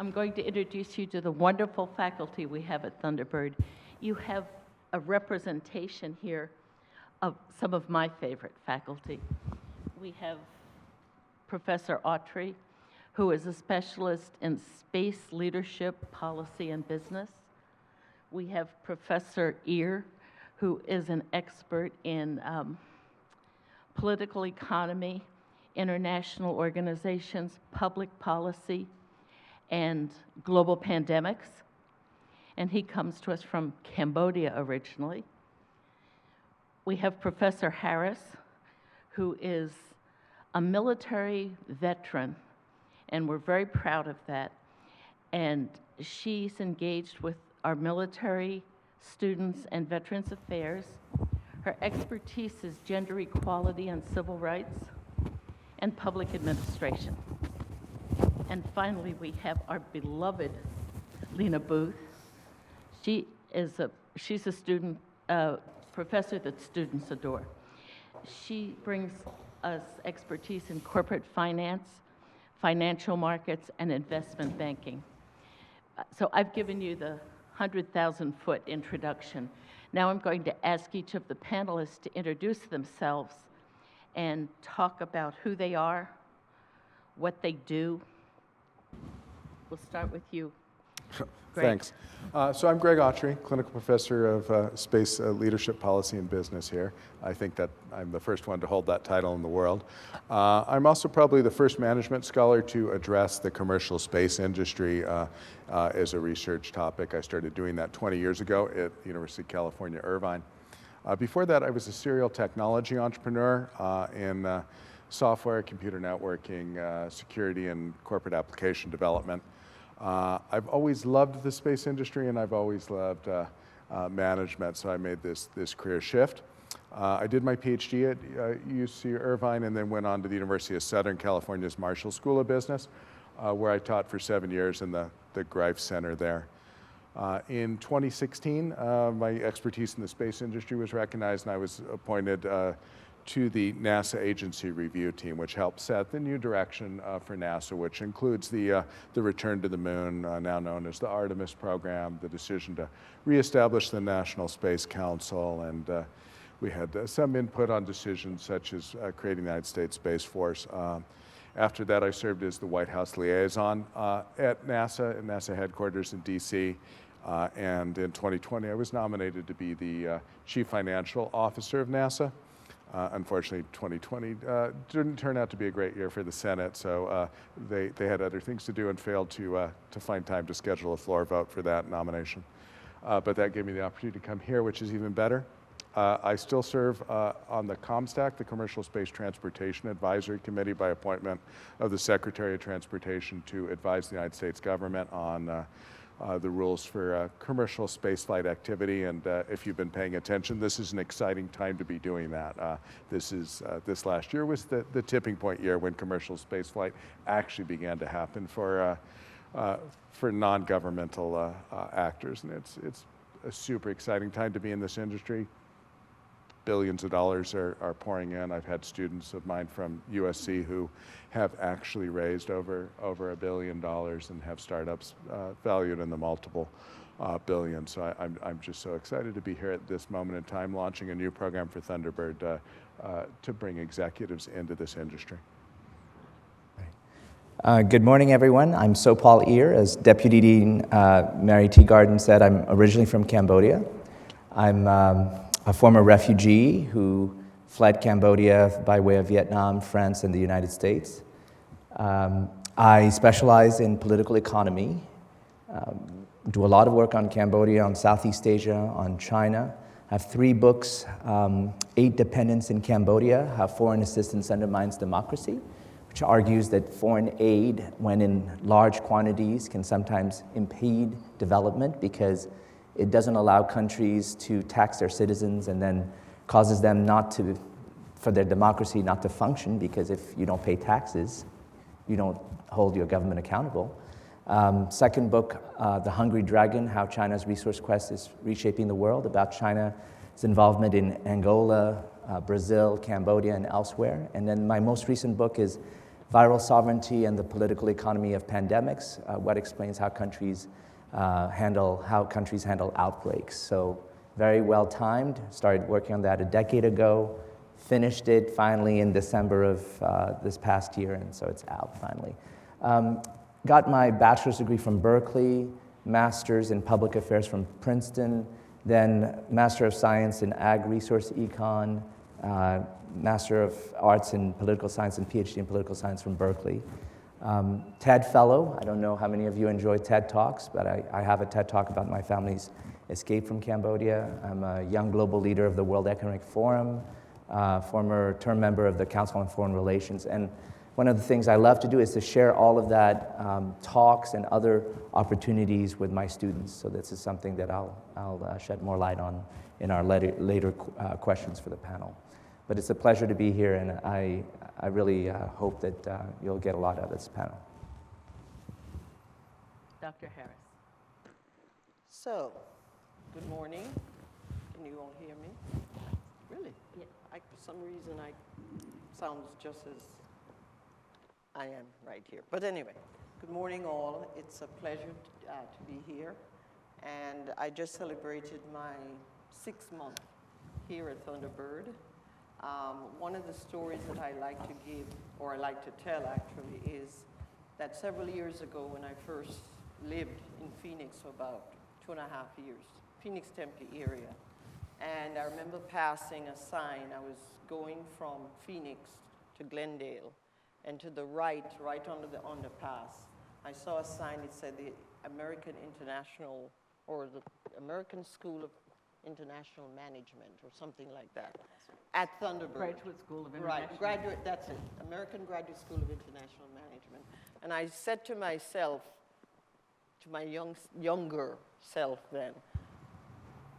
I'm going to introduce you to the wonderful faculty we have at Thunderbird. You have a representation here of some of my favorite faculty. We have Professor Autry, who is a specialist in space leadership, policy, and business. We have Professor Ear, who is an expert in political economy, international organizations, public policy, and global pandemics. And he comes to us from Cambodia originally. We have Professor Harris, who is a military veteran, and we're very proud of that. And she's engaged with our military students and Veterans Affairs. Her expertise is gender equality and civil rights and public administration. And finally, we have our beloved Lena Booth. She's a student professor that students adore. She brings us expertise in corporate finance, financial markets, and investment banking. So I've given you the 100,000-foot introduction. Now I'm going to ask each of the panelists to introduce themselves and talk about who they are, what they do. We'll start with you, Greg. Thanks. So I'm Greg Autry, clinical professor of space leadership, policy, and business here. I think that I'm the first one to hold that title in the world. I'm also probably the first management scholar to address the commercial space industry as a research topic. I started doing that 20 years ago at University of California, Irvine. Before that, I was a serial technology entrepreneur in software, computer networking, security, and corporate application development. I've always loved the space industry, and I've always loved management, so I made this career shift. I did my PhD at UC Irvine and then went on to the University of Southern California's Marshall School of Business, where I taught for 7 years in the Greif Center there. In 2016, my expertise in the space industry was recognized, and I was appointed to the NASA agency review team, which helped set the new direction for NASA, which includes the return to the moon, now known as the Artemis program, the decision to reestablish the National Space Council, and we had some input on decisions such as creating the United States Space Force. After that, I served as the White House liaison at NASA headquarters in DC. And in 2020, I was nominated to be the Chief Financial Officer of NASA. Unfortunately, 2020 didn't turn out to be a great year for the Senate, so they had other things to do and failed to find time to schedule a floor vote for that nomination. But that gave me the opportunity to come here, which is even better. I still serve on the COMSTAC, the Commercial Space Transportation Advisory Committee, by appointment of the Secretary of Transportation to advise the United States government on the rules for commercial spaceflight activity, and if you've been paying attention, this is an exciting time to be doing that. This last year was the tipping point year when commercial spaceflight actually began to happen for non-governmental actors, and it's a super exciting time to be in this industry. Billions of dollars are pouring in. I've had students of mine from USC who have actually raised over $1 billion and have startups valued in the multiple billions. So I'm just so excited to be here at this moment in time, launching a new program for Thunderbird to bring executives into this industry. Good morning, everyone. I'm Sophal Ear. As Deputy Dean Mary Teagarden said, I'm originally from Cambodia. I'm a former refugee who fled Cambodia by way of Vietnam, France, and the United States. I specialize in political economy, do a lot of work on Cambodia, on Southeast Asia, on China. I have 3 books, Aid Dependence in Cambodia, How Foreign Assistance Undermines Democracy, which argues that foreign aid, when in large quantities, can sometimes impede development because it doesn't allow countries to tax their citizens and then causes them for their democracy not to function, because if you don't pay taxes, you don't hold your government accountable. Second book, The Hungry Dragon, How China's Resource Quest is Reshaping the World, about China's involvement in Angola, Brazil, Cambodia, and elsewhere. And then my most recent book is viral sovereignty and the political economy of pandemics, what explains how countries handle outbreaks. So very well timed, started working on that a decade ago, finished it finally in December of this past year, and so it's out finally. Got my bachelor's degree from Berkeley, master's in public affairs from Princeton, then Master of Science in Ag Resource Econ, Master of Arts in Political Science and PhD in Political Science from Berkeley. TED Fellow, I don't know how many of you enjoy TED Talks, but I have a TED Talk about my family's escape from Cambodia. I'm a young global leader of the World Economic Forum, former term member of the Council on Foreign Relations, and one of the things I love to do is to share all of that talks and other opportunities with my students. So this is something that I'll shed more light on in our later questions for the panel. But it's a pleasure to be here, and I really hope that you'll get a lot out of this panel. Dr. Harris. So, good morning. Can you all hear me? Really? Yeah. For some reason, I sound just as I am right here. But anyway, good morning all. It's a pleasure to be here. And I just celebrated my 6th month here at Thunderbird. One of the stories that I like to give, or I like to tell actually, is that several years ago when I first lived in Phoenix for about 2.5 years, Phoenix Tempe area. And I remember passing a sign. I was going from Phoenix to Glendale, and to the right under the underpass, I saw a sign that said the American International, or the American School of International Management, or something like that, at Thunderbird. Graduate School of International. Right, that's it, American Graduate School of International Management. And I said to myself, to my younger self then,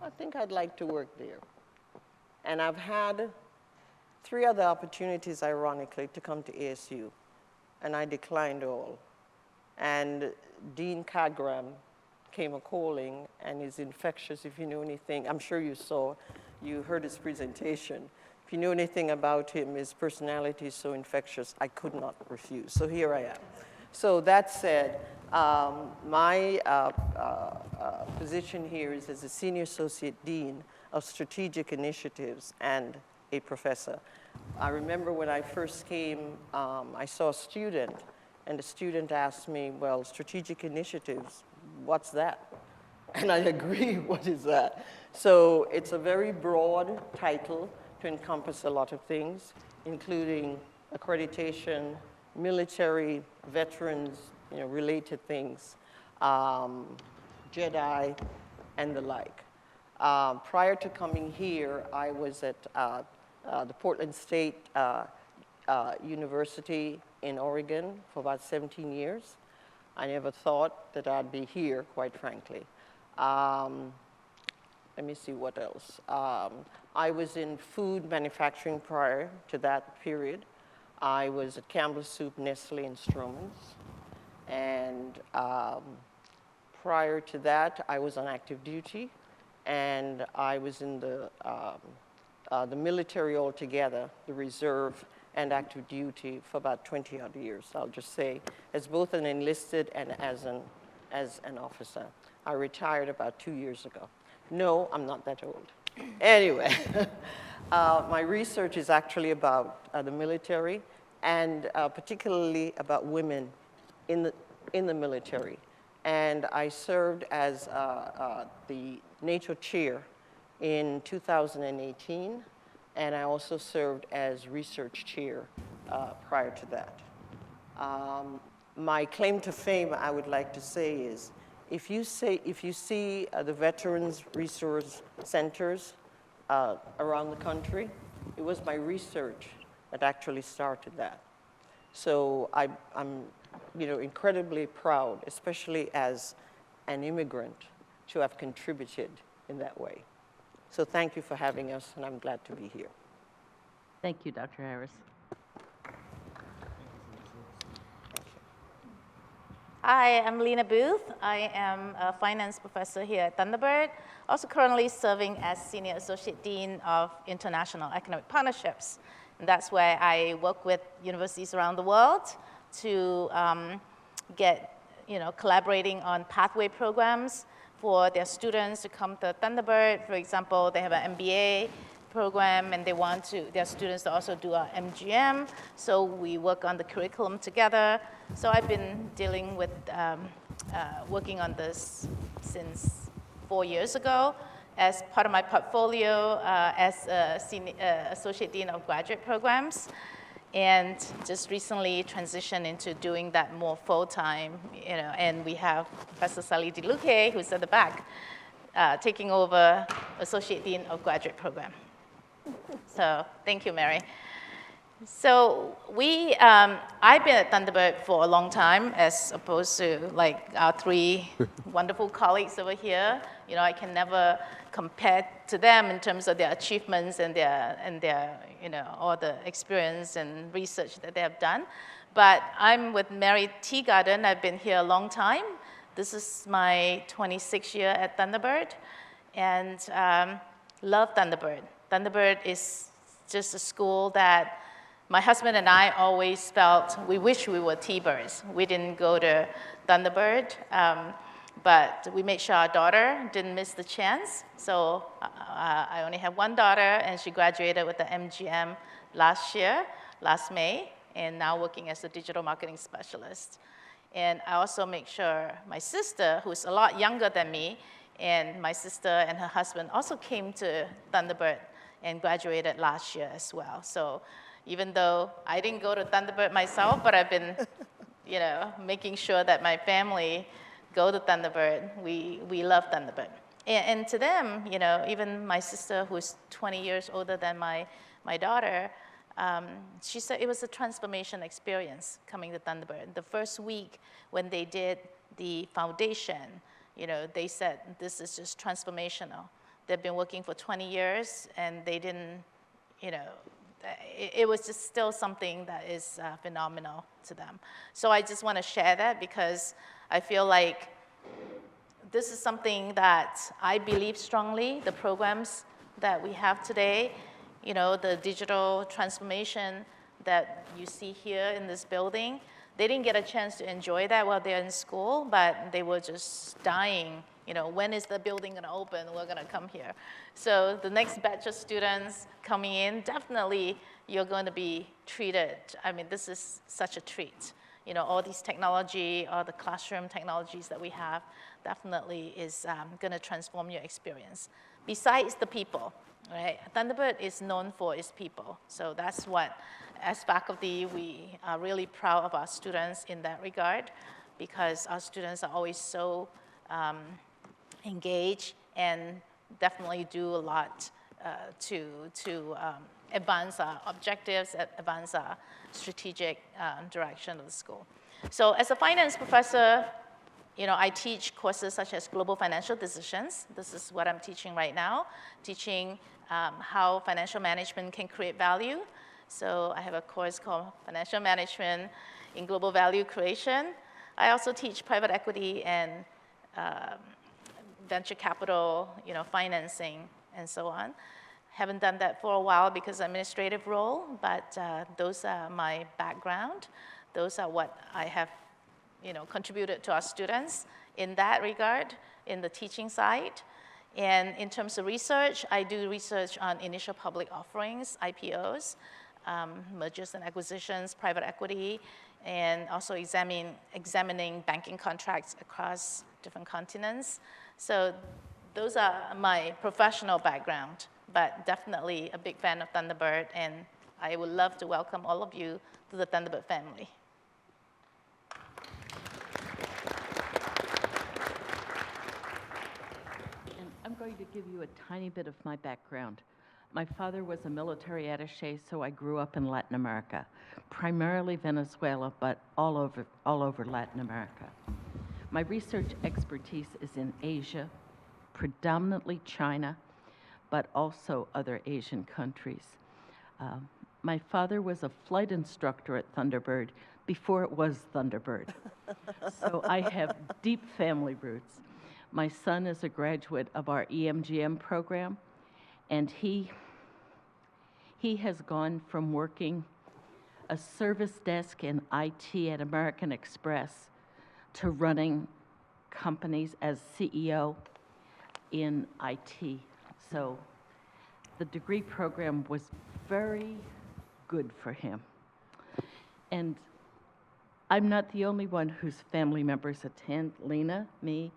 I think I'd like to work there. And I've had 3 other opportunities, ironically, to come to ASU, and I declined all. And Dean Kagram came a-calling, and is infectious. If you know anything, I'm sure you heard his presentation. If you know anything about him, his personality is so infectious, I could not refuse. So here I am. So that said, my position here is as a Senior Associate Dean of Strategic Initiatives and a professor. I remember when I first came, I saw a student, and the student asked me, well, strategic initiatives, what's that? And I agree, what is that? So it's a very broad title to encompass a lot of things, including accreditation, military, veterans, related things, JEDI, and the like. Prior to coming here, I was at the Portland State University in Oregon for about 17 years. I never thought that I'd be here, quite frankly. Let me see what else. I was in food manufacturing prior to that period. I was at Campbell Soup, Nestle, and Stroman's. And prior to that, I was on active duty, and I was in the military altogether, the reserve and active duty, for about 20-odd years, I'll just say, as both an enlisted and as an officer. I retired about 2 years ago. No, I'm not that old. Anyway, my research is actually about the military, and particularly about women in the military. And I served as the NATO chair in 2018, and I also served as research chair prior to that. My claim to fame, I would like to say, is if you see the Veterans Resource Centers around the country, it was my research that actually started that. So I'm incredibly proud, especially as an immigrant, to have contributed in that way. So thank you for having us, and I'm glad to be here. Thank you, Dr. Harris. Hi, I'm Lena Booth. I am a finance professor here at Thunderbird, also currently serving as Senior Associate Dean of International Economic Partnerships. And that's where I work with universities around the world to get, collaborating on pathway programs for their students to come to Thunderbird. For example, they have an MBA program and they want their students to also do a MGM. So we work on the curriculum together. So I've been dealing with, working on this since 4 years ago as part of my portfolio as Associate Dean of Graduate Programs. And just recently transitioned into doing that more full-time, and we have Professor Sally DeLuque, who's at the back, taking over Associate Dean of Graduate Program. So thank you, Mary. So I've been at Thunderbird for a long time, as opposed to like our three wonderful colleagues over here. I can never compare to them in terms of their achievements and their all the experience and research that they have done. But I'm with Mary Teagarden. I've been here a long time. This is my 26th year at Thunderbird, and love Thunderbird. Thunderbird is just a school that my husband and I always felt we wish we were T-birds. We didn't go to Thunderbird, but we made sure our daughter didn't miss the chance. So I only have one daughter, and she graduated with the MGM last May, and now working as a digital marketing specialist. And I also make sure my sister, who's a lot younger than me, and my sister and her husband also came to Thunderbird and graduated last year as well. So even though I didn't go to Thunderbird myself, but I've been, making sure that my family go to Thunderbird. We love Thunderbird. And to them, even my sister, who's 20 years older than my daughter, she said it was a transformation experience coming to Thunderbird. The first week when they did the foundation, they said this is just transformational. They've been working for 20 years, and they didn't, it was just still something that is phenomenal to them. So I just want to share that because I feel like this is something that I believe strongly, the programs that we have today, the digital transformation that you see here in this building. They didn't get a chance to enjoy that while they're in school, but they were just dying. When is the building going to open? We're going to come here. So the next batch of students coming in, definitely you're going to be treated. I mean, this is such a treat. All these technology, all the classroom technologies that we have definitely is going to transform your experience. Besides the people, right? Thunderbird is known for its people. So that's what, as faculty, we are really proud of our students in that regard, because our students are always so engaged and definitely do a lot to advance our objectives, advance our strategic direction of the school. So as a finance professor, I teach courses such as global financial decisions. This is what I'm teaching right now, teaching how financial management can create value. So I have a course called Financial Management in Global Value Creation. I also teach private equity and venture capital, financing, and so on. Haven't done that for a while because administrative role, but those are my background. Those are what I have, contributed to our students in that regard, in the teaching side. And in terms of research, I do research on initial public offerings, IPOs, mergers and acquisitions, private equity, and also examining banking contracts across different continents. So those are my professional background, but definitely a big fan of Thunderbird, and I would love to welcome all of you to the Thunderbird family. And I'm going to give you a tiny bit of my background. My father was a military attaché, so I grew up in Latin America, primarily Venezuela, but all over Latin America. My research expertise is in Asia, predominantly China, but also other Asian countries. My father was a flight instructor at Thunderbird before it was Thunderbird. So I have deep family roots. My son is a graduate of our EMGM program, and he He has gone from working a service desk in IT at American Express to running companies as CEO in IT. So the degree program was very good for him. And I'm not the only one whose family members attend. Lena, me,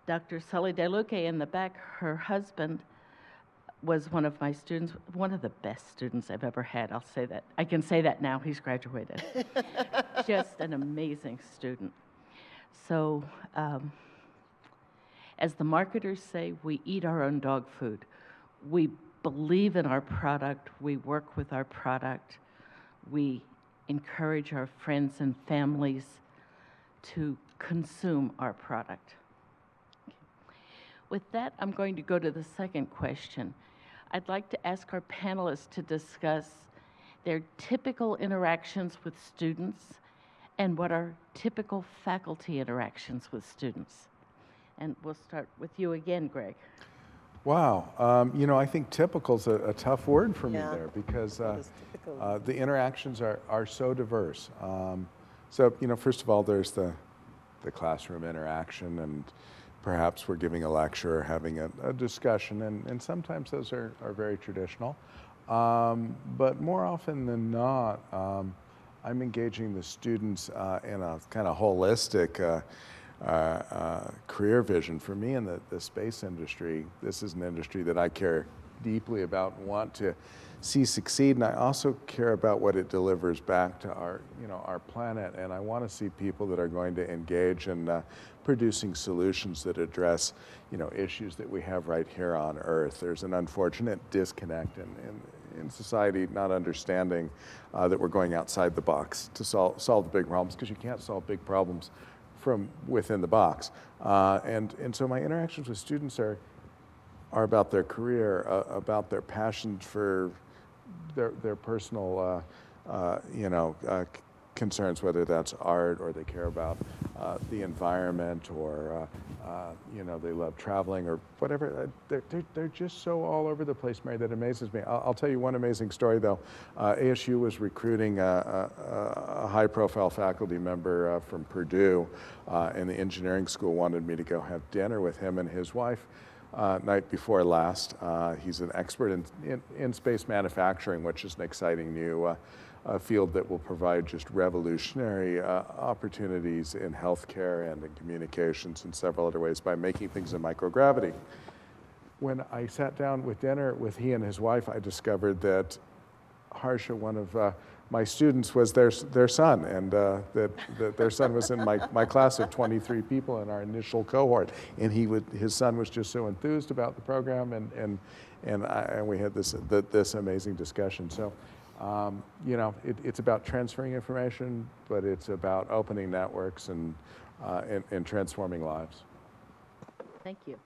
Dr. Sully DeLuque in the back, her husband was one of my students, one of the best students I've ever had. I'll say that. I can say that now. He's graduated. Just an amazing student. So, as the marketers say, we eat our own dog food. We believe in our product. We work with our product. We encourage our friends and families to consume our product. Okay. With that, I'm going to go to the second question. I'd like to ask our panelists to discuss their typical interactions with students and what are typical faculty interactions with students. And we'll start with you again, Greg. Wow. You know, I think typical's a tough word for me Yeah. there because What is typical? the interactions are so diverse. So, you know, first of all, there's the classroom interaction, and perhaps we're giving a lecture or having a discussion, and sometimes those are very traditional. But more often than not, I'm engaging the students in a kind of holistic career vision. For me in the space industry, this is an industry that I care deeply about and want to see succeed, and I also care about what it delivers back to our planet, and I want to see people that are going to engage in producing solutions that address, issues that we have right here on Earth. There's an unfortunate disconnect in society, not understanding that we're going outside the box to solve the big problems, because you can't solve big problems from within the box. And so my interactions with students are about their career, about their passion for their personal, concerns, whether that's art or they care about the environment, or they love traveling or whatever. They're just so all over the place, Mary, that amazes me. I'll tell you one amazing story though. ASU was recruiting a high-profile faculty member from Purdue, and the engineering school wanted me to go have dinner with him and his wife. Night before last. He's an expert in space manufacturing, which is an exciting new field that will provide just revolutionary opportunities in healthcare and in communications and several other ways by making things in microgravity. When I sat down with dinner with he and his wife, I discovered that Harsha, one of my students, was their son, and that their son was in my class of 23 people in our initial cohort, and his son was just so enthused about the program, and we had this amazing discussion. So, it's about transferring information, but it's about opening networks and transforming lives. Thank you.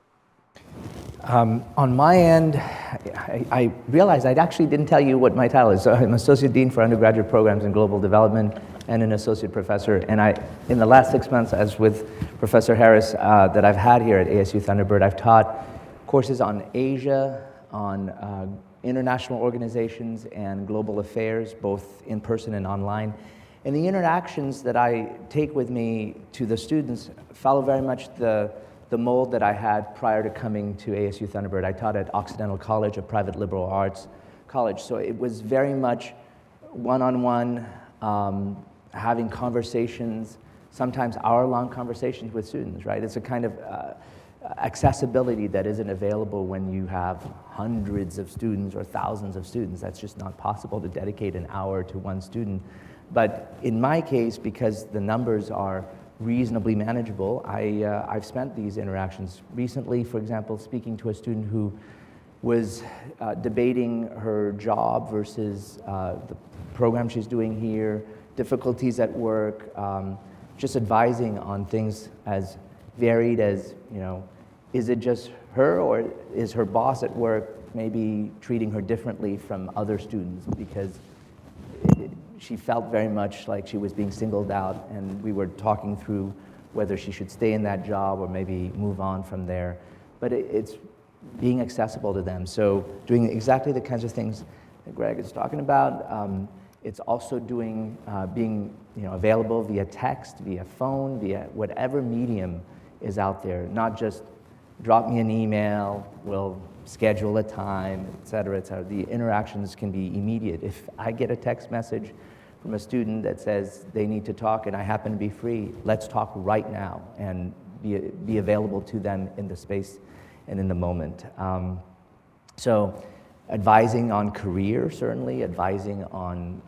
On my end, I realized I actually didn't tell you what my title is. So I'm Associate Dean for Undergraduate Programs in Global Development and an Associate Professor. And in the last 6 months, as with Professor Harris that I've had here at ASU Thunderbird, I've taught courses on Asia, on international organizations and global affairs, both in person and online. And the interactions that I take with me to the students follow very much the mold that I had prior to coming to ASU Thunderbird. I taught at Occidental College, a private liberal arts college, so it was very much one-on-one, having conversations, sometimes hour-long conversations with students, right? It's a kind of accessibility that isn't available when you have hundreds of students or thousands of students. That's just not possible to dedicate an hour to one student. But in my case, because the numbers are reasonably manageable, I've spent these interactions recently, for example, speaking to a student who was debating her job versus the program she's doing here, difficulties at work, just advising on things as varied as, is it just her, or is her boss at work maybe treating her differently from other students, because she felt very much like she was being singled out, and we were talking through whether she should stay in that job or maybe move on from there. But it's being accessible to them. So doing exactly the kinds of things that Greg is talking about. It's also being available via text, via phone, via whatever medium is out there. Not just drop me an email, we'll schedule a time, et cetera, et cetera. The interactions can be immediate. If I get a text message from a student that says they need to talk and I happen to be free, let's talk right now and be available to them in the space and in the moment. So advising on career, certainly, advising on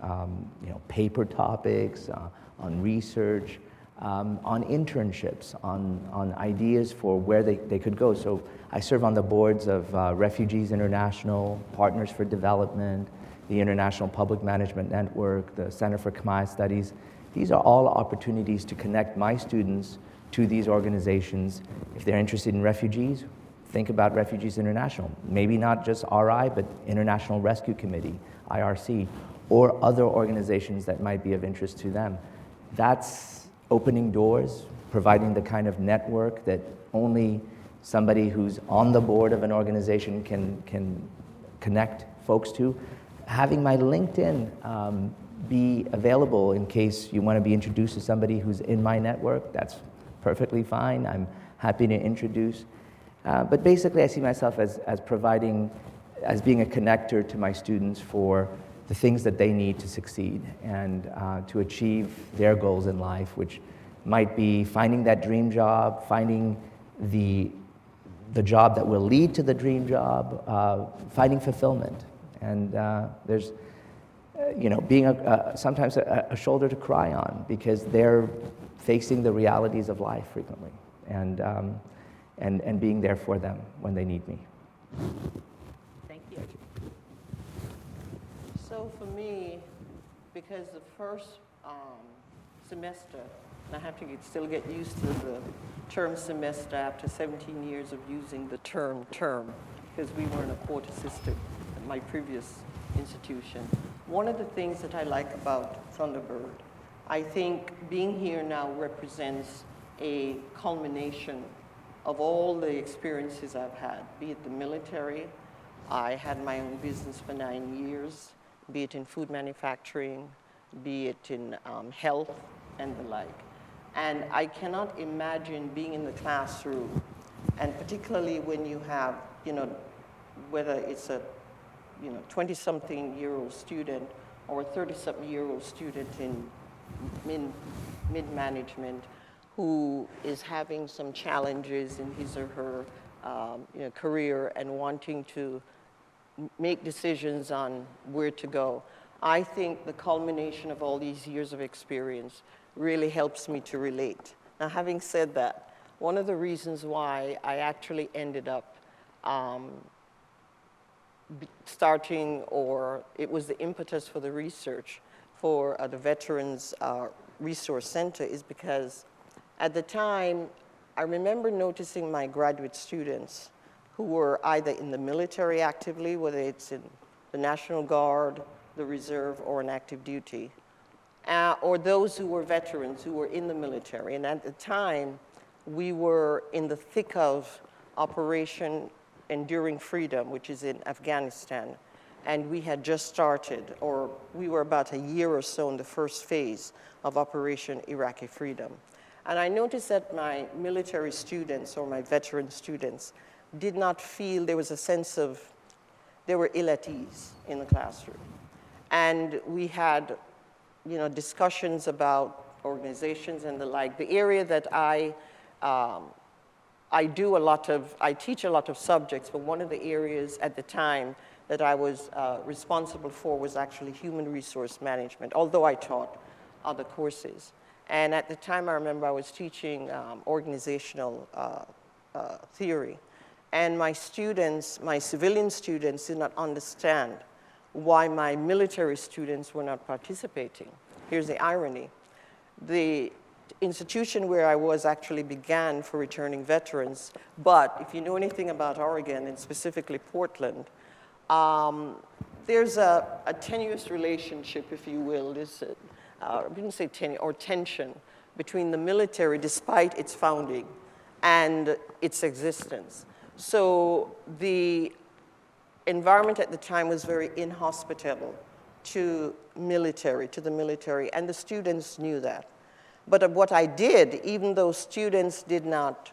paper topics, on research, on internships, on ideas for where they could go. So I serve on the boards of Refugees International, Partners for Development, the International Public Management Network, the Center for Khmer Studies. These are all opportunities to connect my students to these organizations. If they're interested in refugees, think about Refugees International. Maybe not just RI, but International Rescue Committee, IRC, or other organizations that might be of interest to them. That's opening doors, providing the kind of network that only somebody who's on the board of an organization can connect folks to. Having my LinkedIn be available in case you want to be introduced to somebody who's in my network, that's perfectly fine. I'm happy to introduce. But basically, I see myself as being a connector to my students for the things that they need to succeed and to achieve their goals in life, which might be finding that dream job, finding the job that will lead to the dream job, finding fulfillment. And there's, being sometimes a shoulder to cry on because they're facing the realities of life frequently, and being there for them when they need me. Thank you. So for me, because the first semester, and I have to still get used to the term semester after 17 years of using the term, because we were in a quarter system at my previous institution. One of the things that I like about Thunderbird, I think being here now represents a culmination of all the experiences I've had, be it the military. I had my own business for 9 years, be it in food manufacturing, be it in health and the like. And I cannot imagine being in the classroom, and particularly when you have, whether it's a 20-something-year-old student or a 30-something-year-old student in mid-management who is having some challenges in his or her career and wanting to make decisions on where to go. I think the culmination of all these years of experience really helps me to relate. Now, having said that, one of the reasons why I actually ended up starting, or it was the impetus for the research for the Veterans Resource Center, is because at the time, I remember noticing my graduate students who were either in the military actively, whether it's in the National Guard, the Reserve, or in active duty, or those who were veterans who were in the military. And at the time, we were in the thick of Operation Enduring Freedom, which is in Afghanistan. And we had just started, or we were about a year or so in the first phase of Operation Iraqi Freedom. And I noticed that my military students or my veteran students did not feel, there was a sense of, they were ill at ease in the classroom. And we had, discussions about organizations and the like. The area that I teach a lot of subjects, but one of the areas at the time that I was responsible for was actually human resource management, although I taught other courses. And at the time, I remember I was teaching organizational theory. And my students, my civilian students, did not understand why my military students were not participating. Here's the irony. The institution where I was actually began for returning veterans, but if you know anything about Oregon, and specifically Portland, there's a tenuous relationship, if you will, I wouldn't say tension between the military, despite its founding, and its existence. So the environment at the time was very inhospitable to the military, and the students knew that. But what I did, even though students did not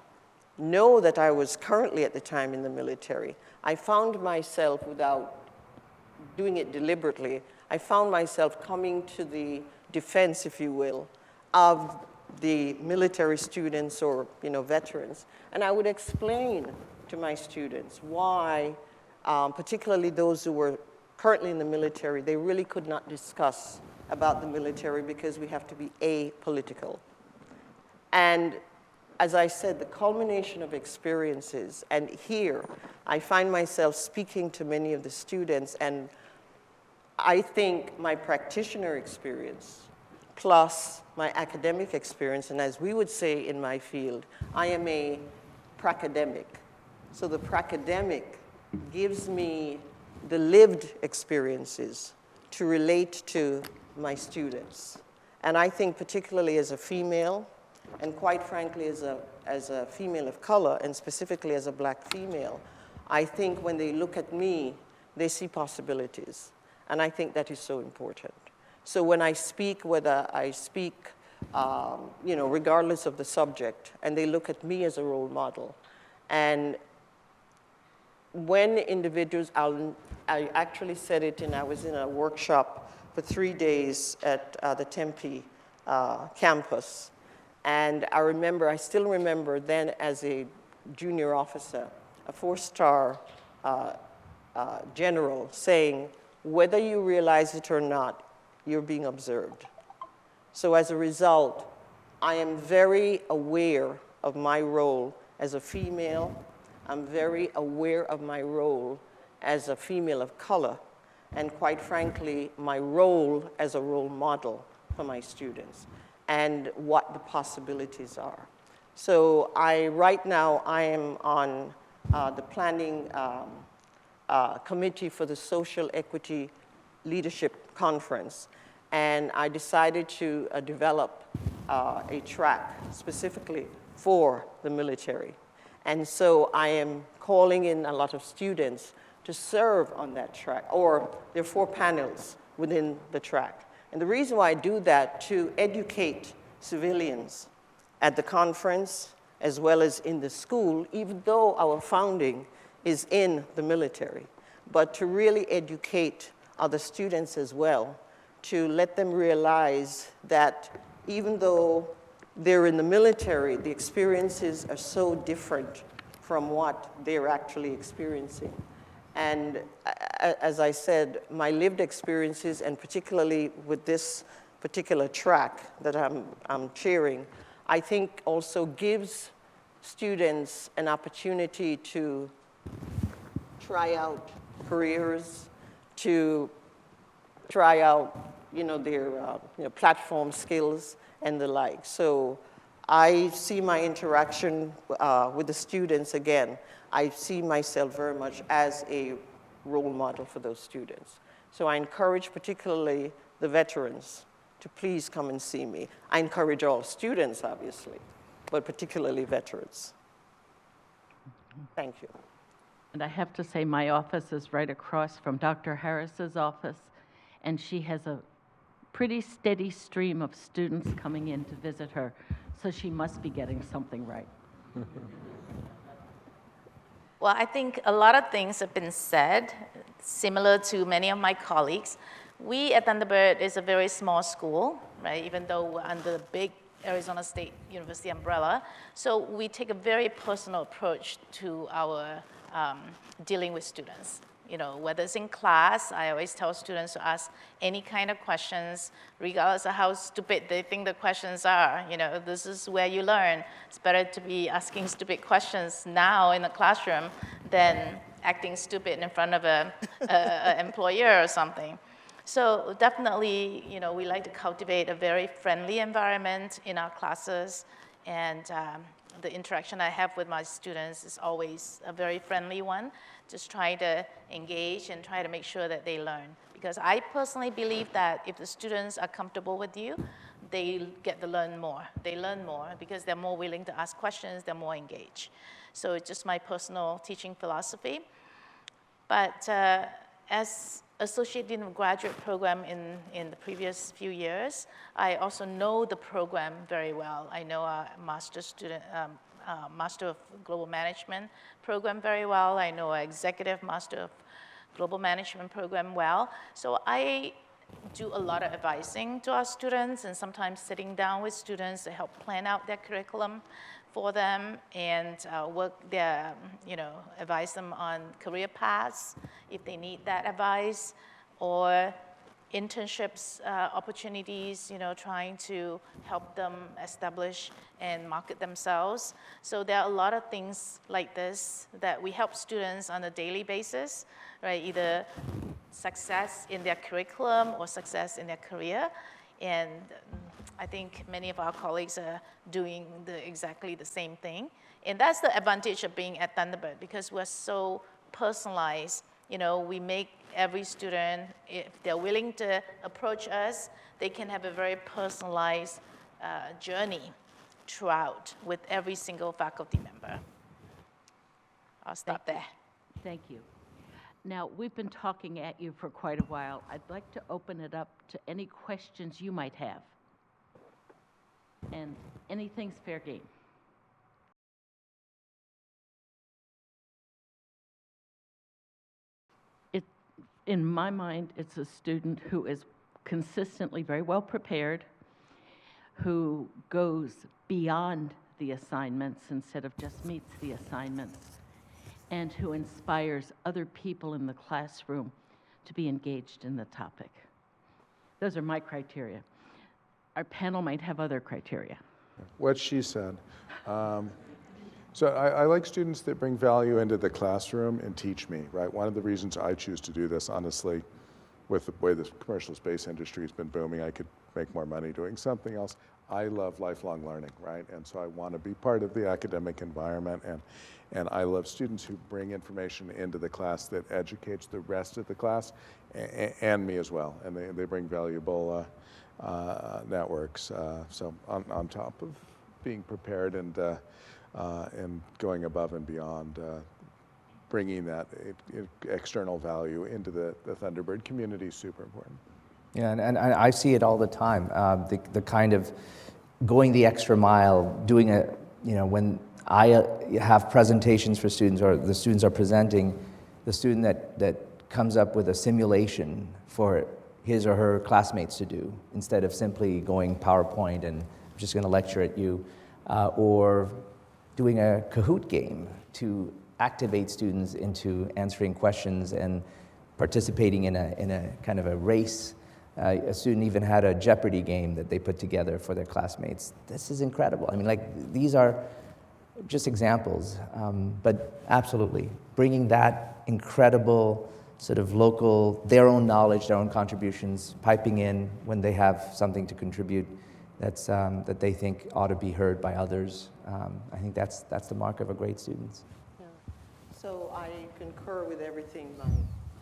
know that I was currently at the time in the military, I found myself, without doing it deliberately, I found myself coming to the defense, if you will, of the military students or veterans. And I would explain to my students why, particularly those who were currently in the military, they really could not discuss about the military because we have to be apolitical. And as I said, the culmination of experiences, and here I find myself speaking to many of the students, and I think my practitioner experience plus my academic experience, and as we would say in my field, I am a pracademic. So the pracademic gives me the lived experiences to relate to my students. And I think particularly as a female, and quite frankly as a female of color, and specifically as a black female, I think when they look at me, they see possibilities. And I think that is so important. So when I speak, whether I speak, regardless of the subject, and they look at me as a role model. And when individuals, I actually said it, and I was in a workshop for 3 days at the Tempe campus. And I still remember then as a junior officer, a 4-star general saying, whether you realize it or not, you're being observed. So as a result, I am very aware of my role as a female. I'm very aware of my role as a female of color, and quite frankly, my role as a role model for my students, and what the possibilities are. So right now, I am on the planning committee for the Social Equity Leadership Conference, and I decided to develop a track specifically for the military. And so I am calling in a lot of students to serve on that track, or there are 4 panels within the track. And the reason why I do that, to educate civilians at the conference as well as in the school, even though our founding is in the military, but to really educate other students as well, to let them realize that even though they're in the military, the experiences are so different from what they're actually experiencing. And as I said, my lived experiences, and particularly with this particular track that I'm chairing, I think also gives students an opportunity to try out careers, to try out their platform skills and the like. So I see my interaction with the students, again, I see myself very much as a role model for those students. So I encourage particularly the veterans to please come and see me. I encourage all students, obviously, but particularly veterans. Thank you. And I have to say, my office is right across from Dr. Harris's office, and she has a pretty steady stream of students coming in to visit her, so she must be getting something right. Well, I think a lot of things have been said, similar to many of my colleagues. We at Thunderbird is a very small school, right, even though we're under the big Arizona State University umbrella. So we take a very personal approach to our dealing with students. Whether it's in class, I always tell students to ask any kind of questions, regardless of how stupid they think the questions are. This is where you learn. It's better to be asking stupid questions now in the classroom than acting stupid in front of an employer or something. So definitely, we like to cultivate a very friendly environment in our classes, and the interaction I have with my students is always a very friendly one. Just try to engage and try to make sure that they learn. Because I personally believe that if the students are comfortable with you, they get to learn more. They learn more because they're more willing to ask questions, they're more engaged. So it's just my personal teaching philosophy. But as Associate Dean of Graduate Program in the previous few years, I also know the program very well. I know our Master of Global Management program very well. I know our Executive Master of Global Management program well. So I do a lot of advising to our students and sometimes sitting down with students to help plan out their curriculum for them and advise them on career paths if they need that advice, or internships opportunities, trying to help them establish and market themselves. So there are a lot of things like this that we help students on a daily basis, right? Either success in their curriculum or success in their career. And I think many of our colleagues are doing exactly the same thing. And that's the advantage of being at Thunderbird, because we're so personalized. We make every student, if they're willing to approach us, they can have a very personalized journey throughout with every single faculty member. I'll stop there. Thank you. Now, we've been talking at you for quite a while. I'd like to open it up to any questions you might have. And anything's fair game. In my mind, it's a student who is consistently very well prepared, who goes beyond the assignments instead of just meets the assignments, and who inspires other people in the classroom to be engaged in the topic. Those are my criteria. Our panel might have other criteria. What she said. So I like students that bring value into the classroom and teach me, right? One of the reasons I choose to do this, honestly, with the way the commercial space industry has been booming, I could make more money doing something else. I love lifelong learning, right? And so I want to be part of the academic environment, and I love students who bring information into the class that educates the rest of the class and me as well. And they bring valuable networks. So on top of being prepared and going above and beyond, bringing that external value into the Thunderbird community is super important. Yeah, and I see it all the time. The kind of going the extra mile, doing when I have presentations for students or the students are presenting, the student that comes up with a simulation for his or her classmates to do instead of simply going PowerPoint and I'm just going to lecture at you, or doing a Kahoot game to activate students into answering questions and participating in a kind of a race. A student even had a Jeopardy game that they put together for their classmates. This is incredible. I mean, these are just examples, but absolutely, bringing that incredible sort of local, their own knowledge, their own contributions, piping in when they have something to contribute that they think ought to be heard by others. I think that's the mark of a great student. Yeah. So I concur with everything my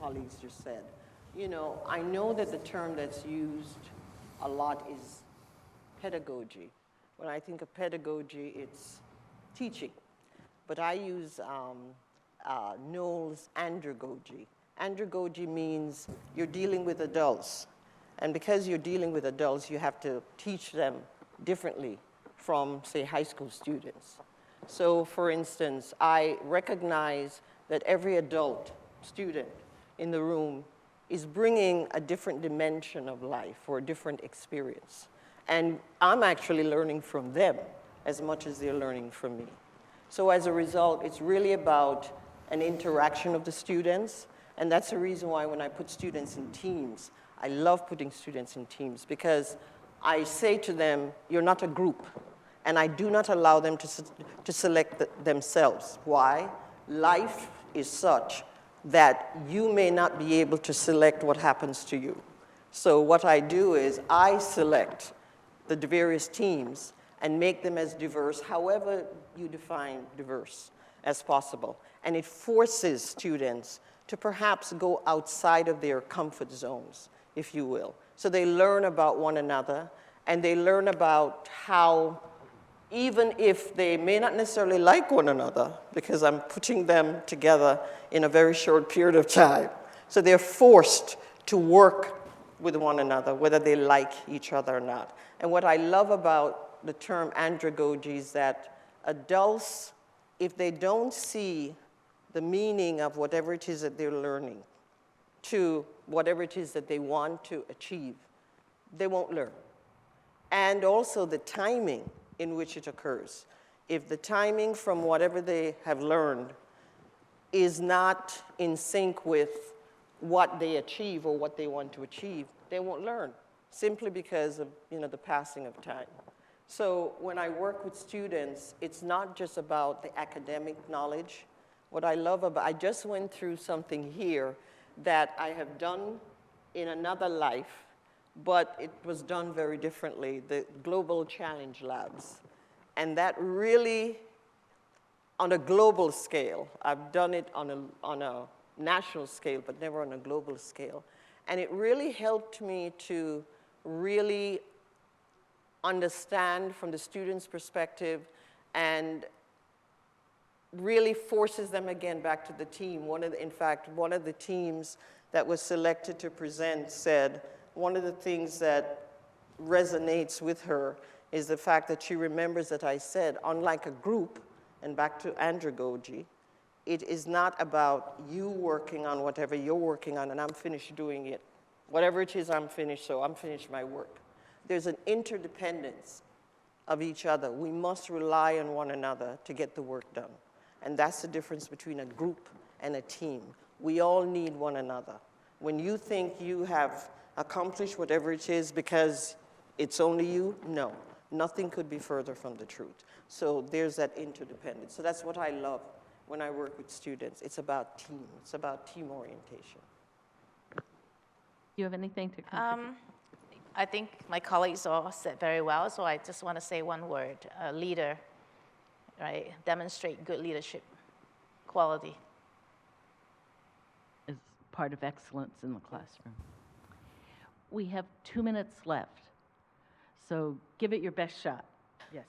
colleagues just said. I know that the term that's used a lot is pedagogy. When I think of pedagogy, it's teaching. But I use Noel's andragogy. Andragogy means you're dealing with adults. And because you're dealing with adults, you have to teach them differently from, say, high school students. So, for instance, I recognize that every adult student in the room is bringing a different dimension of life or a different experience. And I'm actually learning from them as much as they're learning from me. So as a result, it's really about an interaction of the students. And that's the reason why when I put students in teams, I love putting students in teams, because I say to them, you're not a group. And I do not allow them to select themselves. Why? Life is such that you may not be able to select what happens to you. So what I do is I select the various teams and make them as diverse, however you define diverse, as possible. And it forces students to perhaps go outside of their comfort zones, if you will. So they learn about one another, and they learn about how even if they may not necessarily like one another, because I'm putting them together in a very short period of time. So they're forced to work with one another, whether they like each other or not. And what I love about the term andragogy is that adults, if they don't see the meaning of whatever it is that they're learning to whatever it is that they want to achieve, they won't learn. And also the timing in which it occurs. If the timing from whatever they have learned is not in sync with what they achieve or what they want to achieve, they won't learn, simply because of the passing of time. So when I work with students, it's not just about the academic knowledge. What I love about, I just went through something here that I have done in another life, but it was done very differently, the Global Challenge Labs. And that really, on a global scale, I've done it on a national scale, but never on a global scale. And it really helped me to really understand from the student's perspective and really forces them again back to the team. In fact, one of the teams that was selected to present said, one of the things that resonates with her is the fact that she remembers that I said, unlike a group, and back to andragogy, it is not about you working on whatever you're working on and I'm finished doing it. Whatever it is, I'm finished, so I'm finished my work. There's an interdependence of each other. We must rely on one another to get the work done. And that's the difference between a group and a team. We all need one another. When you think you have accomplished whatever it is because it's only you, no. Nothing could be further from the truth. So there's that interdependence. So that's what I love when I work with students. It's about team. It's about team orientation. Do you have anything to contribute? I think my colleagues all said very well, so I just want to say one word, leader, right? Demonstrate good leadership quality. As part of excellence in the classroom. We have 2 minutes left, so give it your best shot. Yes.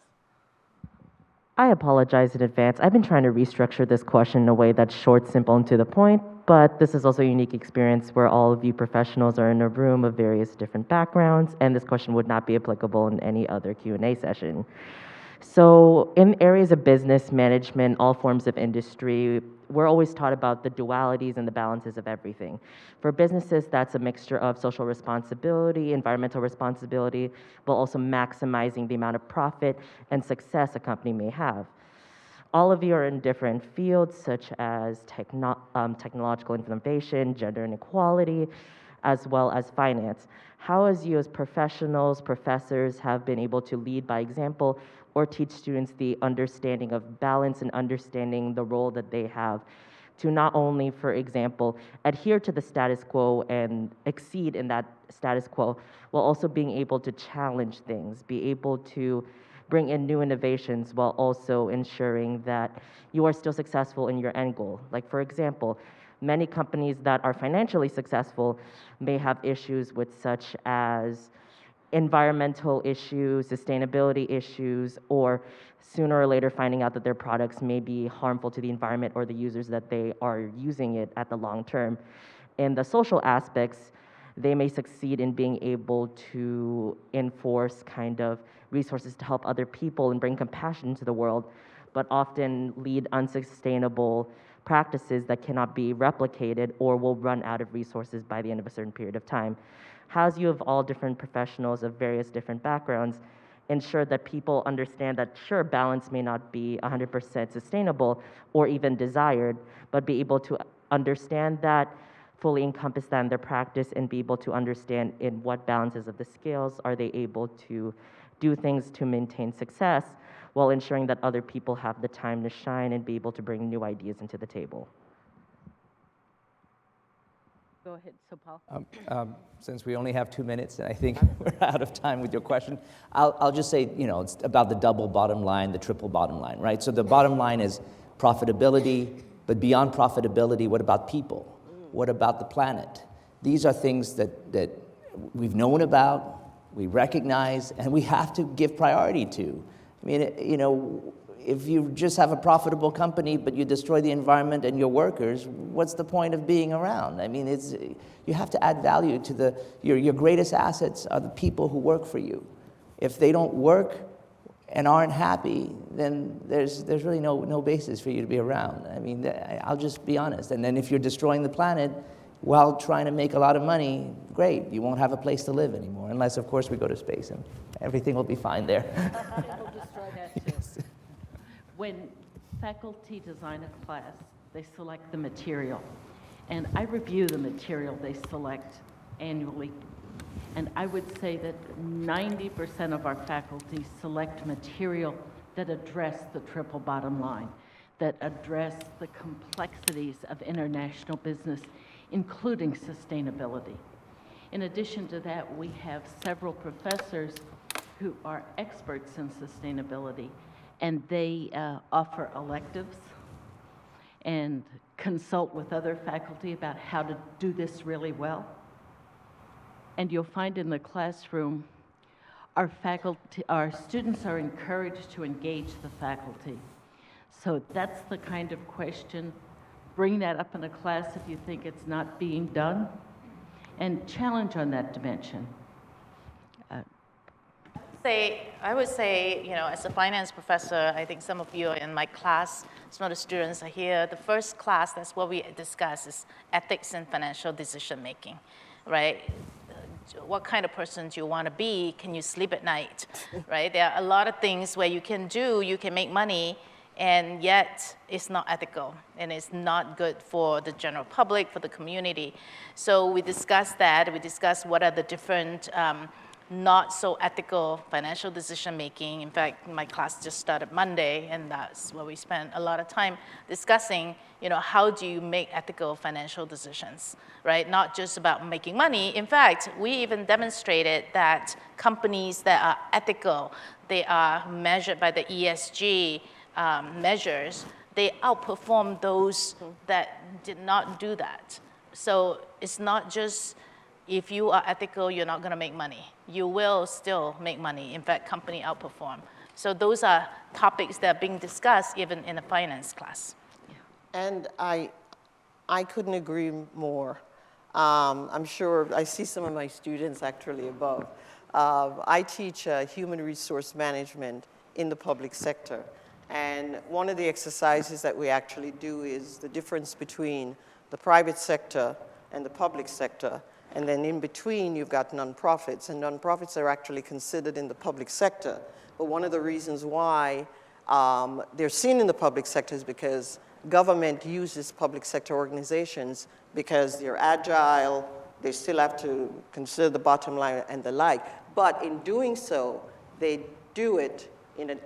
I apologize in advance. I've been trying to restructure this question in a way that's short, simple, and to the point, but this is also a unique experience where all of you professionals are in a room of various different backgrounds, and this question would not be applicable in any other Q&A session. So in areas of business management, all forms of industry, we're always taught about the dualities and the balances of everything. For businesses, that's a mixture of social responsibility, environmental responsibility, while also maximizing the amount of profit and success a company may have. All of you are in different fields, such as technological innovation, gender inequality, as well as finance. How has you as professionals, professors, have been able to lead by example or teach students the understanding of balance and understanding the role that they have to not only, for example, adhere to the status quo and exceed in that status quo, while also being able to challenge things, be able to bring in new innovations while also ensuring that you are still successful in your end goal. Like, for example, many companies that are financially successful may have issues with such as environmental issues, sustainability issues, or sooner or later finding out that their products may be harmful to the environment or the users that they are using it at the long term. In the social aspects, they may succeed in being able to enforce kind of resources to help other people and bring compassion into the world, but often lead unsustainable practices that cannot be replicated or will run out of resources by the end of a certain period of time. How's you of all different professionals of various different backgrounds ensure that people understand that sure, balance may not be 100% sustainable or even desired, but be able to understand that, fully encompass that in their practice, and be able to understand in what balances of the scales are they able to do things to maintain success while ensuring that other people have the time to shine and be able to bring new ideas into the table. Go ahead, Sophal. Since we only have 2 minutes, and I think we're out of time with your question, I'll just say, it's about the double bottom line, the triple bottom line, right? So the bottom line is profitability, but beyond profitability, what about people? What about the planet? These are things that we've known about, we recognize, and we have to give priority to. I mean, you know, if you just have a profitable company but you destroy the environment and your workers, what's the point of being around? I mean, you have to add value to your greatest assets are the people who work for you. If they don't work and aren't happy, then there's really no basis for you to be around. I mean, I'll just be honest. And then if you're destroying the planet while trying to make a lot of money, great, you won't have a place to live anymore, unless, of course, we go to space, and everything will be fine there. When faculty design a class, they select the material. And I review the material they select annually. And I would say that 90% of our faculty select material that address the triple bottom line, that address the complexities of international business, including sustainability. In addition to that, we have several professors who are experts in sustainability, and they offer electives and consult with other faculty about how to do this really well. And you'll find in the classroom, our students are encouraged to engage the faculty. So that's the kind of question. Bring that up in a class if you think it's not being done, and challenge on that dimension. I would say, you know, as a finance professor, I think some of you are in my class, some of the students are here. The first class, that's what we discuss, is ethics in financial decision making, right? What kind of person do you want to be? Can you sleep at night, right? There are a lot of things where you can make money, and yet it's not ethical, and it's not good for the general public, for the community. So we discussed that. We discussed what are the different not so ethical financial decision making. In fact, my class just started Monday, and that's where we spent a lot of time discussing, you know, how do you make ethical financial decisions, right? Not just about making money. In fact, we even demonstrated that companies that are ethical, they are measured by the ESG measures, they outperform those that did not do that. So it's not just if you are ethical, you're not going to make money. You will still make money. In fact, company outperform. So those are topics that are being discussed even in a finance class. And I couldn't agree more. I'm sure I see some of my students actually above. I teach human resource management in the public sector. And one of the exercises that we actually do is the difference between the private sector and the public sector. And then in between, you've got nonprofits, and nonprofits are actually considered in the public sector. But one of the reasons why they're seen in the public sector is because government uses public sector organizations because they're agile, they still have to consider the bottom line and the like. But in doing so, they do it in an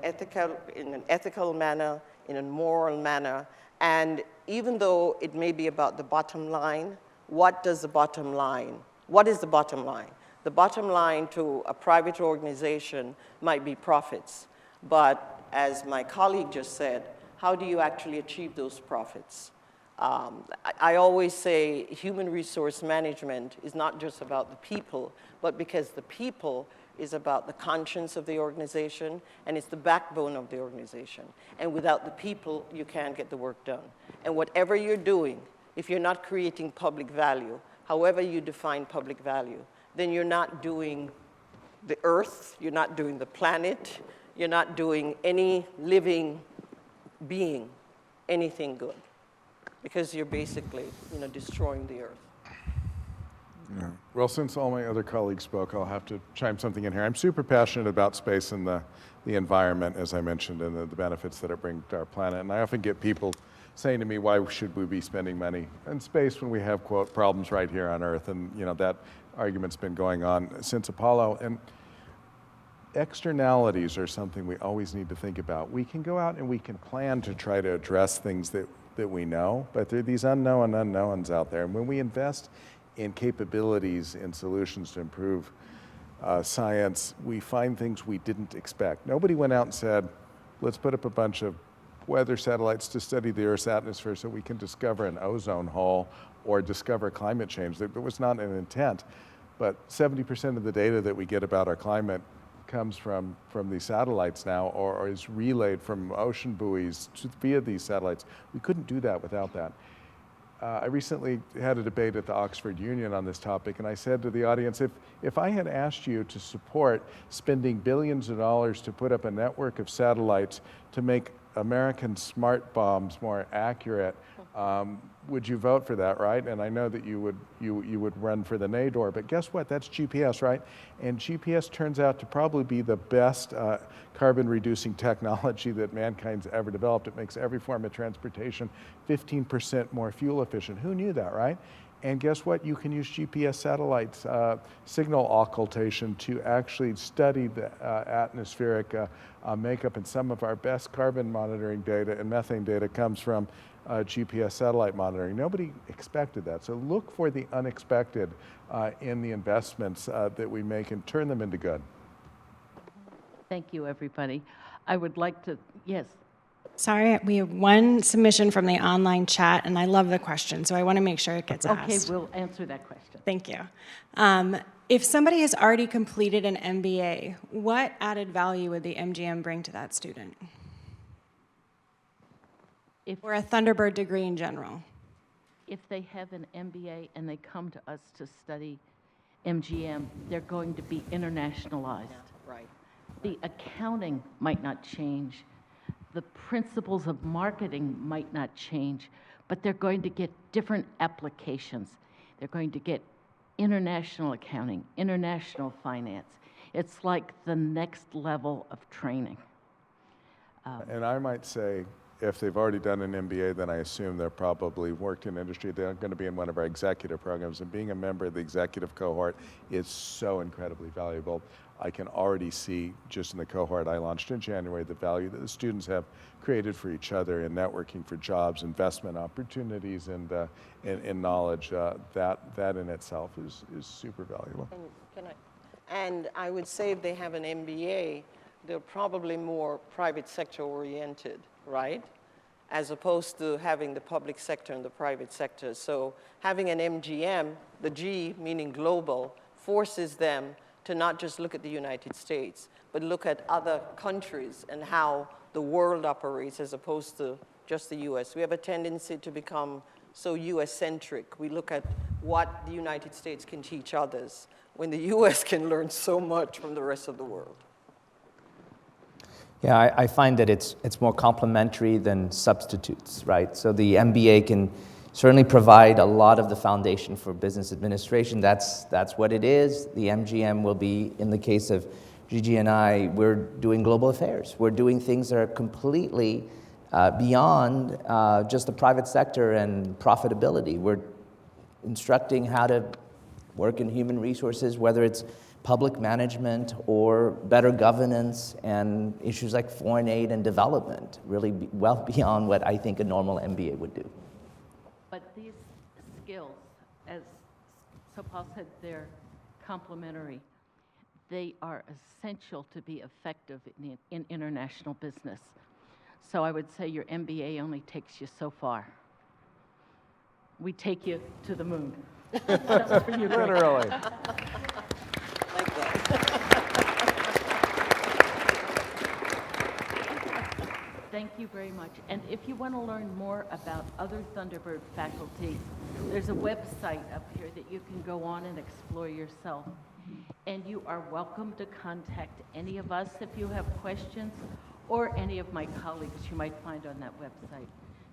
ethical manner, in a moral manner. And even though it may be about the bottom line, what is the bottom line? The bottom line to a private organization might be profits. But as my colleague just said, how do you actually achieve those profits? I always say human resource management is not just about the people, but because the people is about the conscience of the organization, and it's the backbone of the organization. And without the people, you can't get the work done. And whatever you're doing, if you're not creating public value, however you define public value, then you're not doing the earth, you're not doing the planet, you're not doing any living being anything good, because you're basically, you know, destroying the earth. Yeah. Well, since all my other colleagues spoke, I'll have to chime something in here. I'm super passionate about space and the environment, as I mentioned, and the benefits that it brings to our planet. And I often get people saying to me, why should we be spending money in space when we have, quote, problems right here on Earth? And, you know, that argument's been going on since Apollo. And externalities are something we always need to think about. We can go out and we can plan to try to address things that we know, but there are these unknown unknowns out there. And when we invest in capabilities and solutions to improve science, we find things we didn't expect. Nobody went out and said, let's put up a bunch of weather satellites to study the Earth's atmosphere so we can discover an ozone hole or discover climate change. There was not an intent, but 70% of the data that we get about our climate comes from these satellites now, or is relayed from ocean buoys via these satellites. We couldn't do that without that. I recently had a debate at the Oxford Union on this topic, and I said to the audience, if I had asked you to support spending billions of dollars to put up a network of satellites to make American smart bombs more accurate, would you vote for that, right? And I know that you would run for the nay door, but guess what? That's GPS, right? And GPS turns out to probably be the best carbon-reducing technology that mankind's ever developed. It makes every form of transportation 15% more fuel efficient. Who knew that, right? And guess what? You can use GPS satellites, signal occultation, to actually study the atmospheric makeup, and some of our best carbon monitoring data and methane data comes from GPS satellite monitoring. Nobody expected that. So look for the unexpected in the investments that we make and turn them into good. Thank you, everybody. I would like to, yes. Sorry, we have one submission from the online chat, and I love the question, so I want to make sure it gets Okay, asked. we'll answer that question. Thank you. If somebody has already completed an MBA, what added value would the MGM bring to that student? Or a Thunderbird degree in general? If they have an MBA and they come to us to study MGM, they're going to be internationalized. Right. The accounting might not change. The principles of marketing might not change, but they're going to get different applications. They're going to get international accounting, international finance. It's like the next level of training. And I might say, if they've already done an MBA, then I assume they're probably worked in industry. They're going to be in one of our executive programs, and being a member of the executive cohort is so incredibly valuable. I can already see, just in the cohort I launched in January, the value that the students have created for each other in networking for jobs, investment opportunities, and in knowledge. That in itself is super valuable. And I would say if they have an MBA, they're probably more private sector oriented, right? As opposed to having the public sector and the private sector. So having an MGM, the G meaning global, forces them to not just look at the United States, but look at other countries and how the world operates as opposed to just the US. We have a tendency to become so US-centric. We look at what the United States can teach others, when the US can learn so much from the rest of the world. Yeah, I find that it's more complementary than substitutes, right? So the MBA can certainly provide a lot of the foundation for business administration. That's what it is. The MGM will be, in the case of Gigi and I, we're doing global affairs. We're doing things that are completely beyond just the private sector and profitability. We're instructing how to work in human resources, whether it's public management or better governance and issues like foreign aid and development, really well beyond what I think a normal MBA would do. But these skills, as Sophal said, they're complementary. They are essential to be effective in international business. So I would say your MBA only takes you so far. We take you to the moon. Literally. Like that. Thank you very much. And if you want to learn more about other Thunderbird faculty, there's a website up here that you can go on and explore yourself. And you are welcome to contact any of us if you have questions, or any of my colleagues you might find on that website,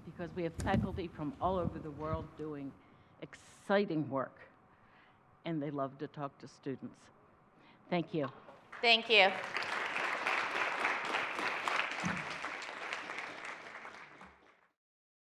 because we have faculty from all over the world doing exciting work, and they love to talk to students. Thank you. Thank you.